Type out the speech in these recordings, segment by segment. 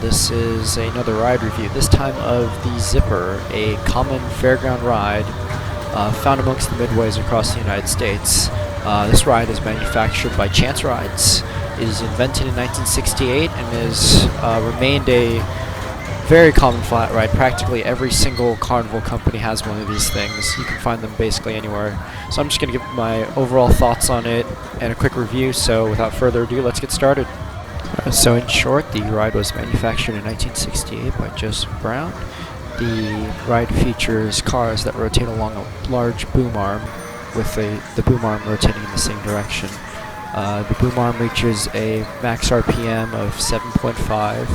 This is another ride review, this time of the Zipper, a common fairground ride found amongst the midways across the United States. This ride is manufactured by Chance Rides, is invented in 1968, and has remained a very common flat ride. Practically every single carnival company has one of these things. You can find them basically anywhere. So I'm just going to give my overall thoughts on it and a quick review, so without further ado, let's get started. So in short, the ride was manufactured in 1968 by Joseph Brown. The ride features cars that rotate along a large boom arm, with the boom arm rotating in the same direction. The boom arm reaches a max RPM of 7.5,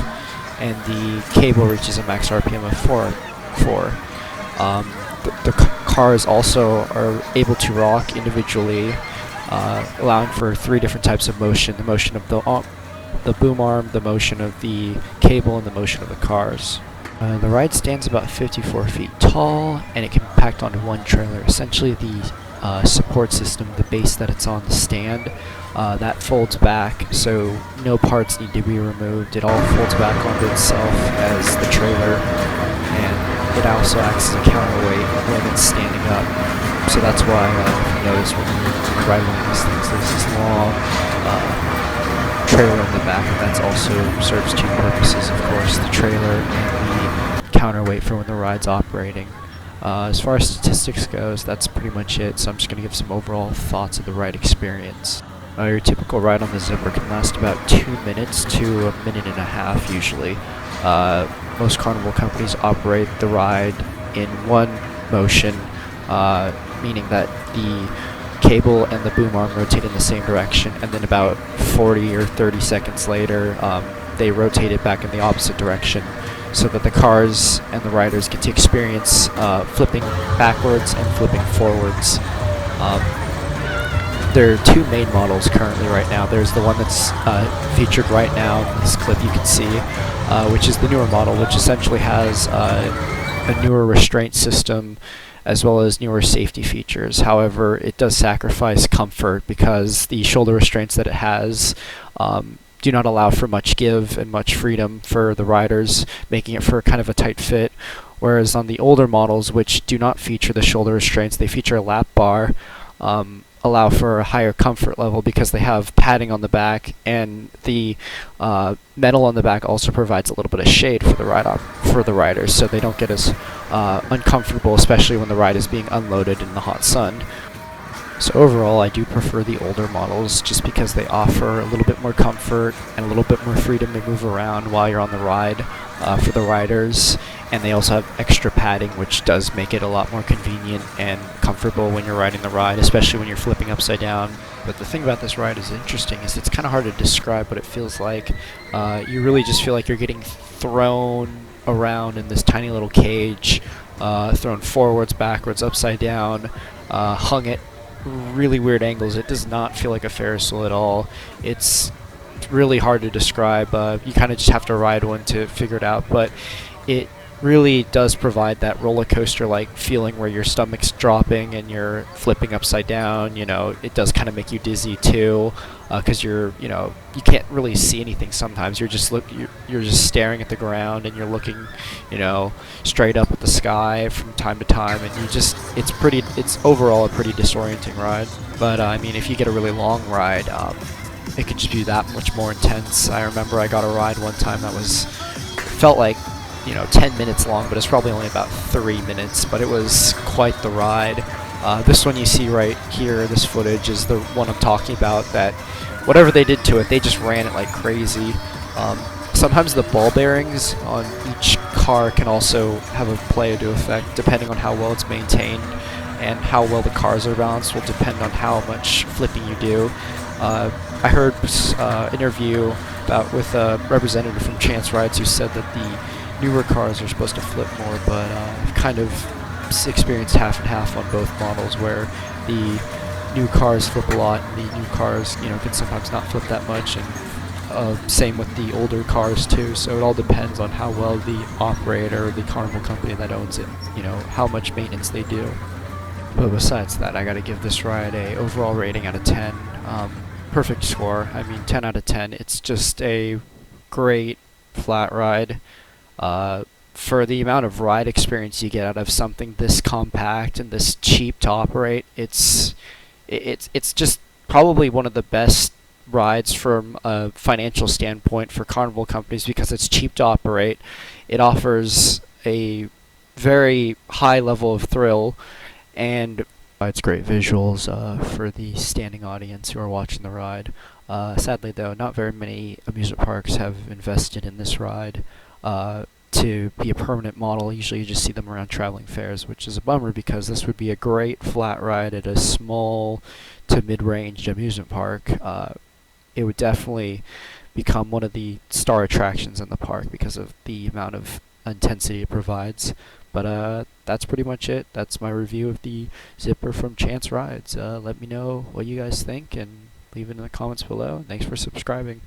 and the cable reaches a max RPM of 4. The cars also are able to rock individually, allowing for 3 different types of motion: the motion of the boom arm, the motion of the cable, and the motion of the cars. The ride stands about 54 feet tall, and it can be packed onto one trailer. Essentially, the support system, the base that it's on, the stand, that folds back, so no parts need to be removed. It all folds back onto itself as the trailer, and it also acts as a counterweight when it's standing up. So that's why, if you notice when you ride one of these things, there's this long trailer in the back, and that also serves 2 purposes, of course: the trailer and the counterweight for when the ride's operating. As far as statistics goes, that's pretty much it, so I'm just going to give some overall thoughts of the ride experience. Your typical ride on the Zipper can last about 2 minutes to a minute and a half usually. Most carnival companies operate the ride in one motion, meaning that the cable and the boom arm rotate in the same direction, and then about 40 or 30 seconds later they rotate it back in the opposite direction, so that the cars and the riders get to experience flipping backwards and flipping forwards. There are 2 main models currently right now. There's the one that's featured right now in this clip you can see, which is the newer model, which essentially has a newer restraint system as well as newer safety features. However, it does sacrifice comfort because the shoulder restraints that it has do not allow for much give and much freedom for the riders, making it for kind of a tight fit. Whereas on the older models, which do not feature the shoulder restraints, they feature a lap bar, allow for a higher comfort level because they have padding on the back, and the metal on the back also provides a little bit of shade for the riders, so they don't get as uncomfortable, especially when the ride is being unloaded in the hot sun. So overall, I do prefer the older models just because they offer a little bit more comfort and a little bit more freedom to move around while you're on the ride for the riders, and they also have extra padding, which does make it a lot more convenient and comfortable when you're riding the ride, especially when you're flipping upside down. But the thing about this ride is interesting is it's kind of hard to describe what it feels like. You really just feel like you're getting thrown around in this tiny little cage, thrown forwards, backwards, upside down, hung at really weird angles. It does not feel like a Ferris wheel at all. It's really hard to describe. You kind of just have to ride one to figure it out, but it really does provide that roller coaster like feeling where your stomach's dropping and you're flipping upside down. It does kind of make you dizzy too, because you can't really see anything sometimes. You're just staring at the ground, and you're looking straight up at the sky from time to time, and it's overall a pretty disorienting ride. But I mean, if you get a really long ride, it could just be that much more intense. I remember I got a ride one time that felt like 10 minutes long, but it's probably only about 3 minutes, but it was quite the ride. This one you see right here, this footage, is the one I'm talking about, that whatever they did to it, they just ran it like crazy. Sometimes the ball bearings on each car can also have a play to effect, depending on how well it's maintained, and how well the cars are balanced will depend on how much flipping you do. I heard an interview with a representative from Chance Rides who said that the newer cars are supposed to flip more, but I've kind of experienced half and half on both models, where the new cars flip a lot and the new cars can sometimes not flip that much, and same with the older cars too. So it all depends on how well the operator or the carnival company that owns it, how much maintenance they do. But besides that, I gotta give this ride a overall rating out of 10. Perfect score. I mean, 10 out of 10. It's just a great flat ride. For the amount of ride experience you get out of something this compact and this cheap to operate, it's just probably one of the best rides from a financial standpoint for Carnival companies because it's cheap to operate. It offers a very high level of thrill, and provides great visuals for the standing audience who are watching the ride. Sadly, though, not very many amusement parks have invested in this ride to be a permanent model. Usually you just see them around traveling fairs, which is a bummer because this would be a great flat ride at a small to mid-range amusement park. It would definitely become one of the star attractions in the park because of the amount of intensity it provides. But that's pretty much it. That's my review of the Zipper from Chance Rides. Let me know what you guys think and leave it in the comments below. Thanks for subscribing.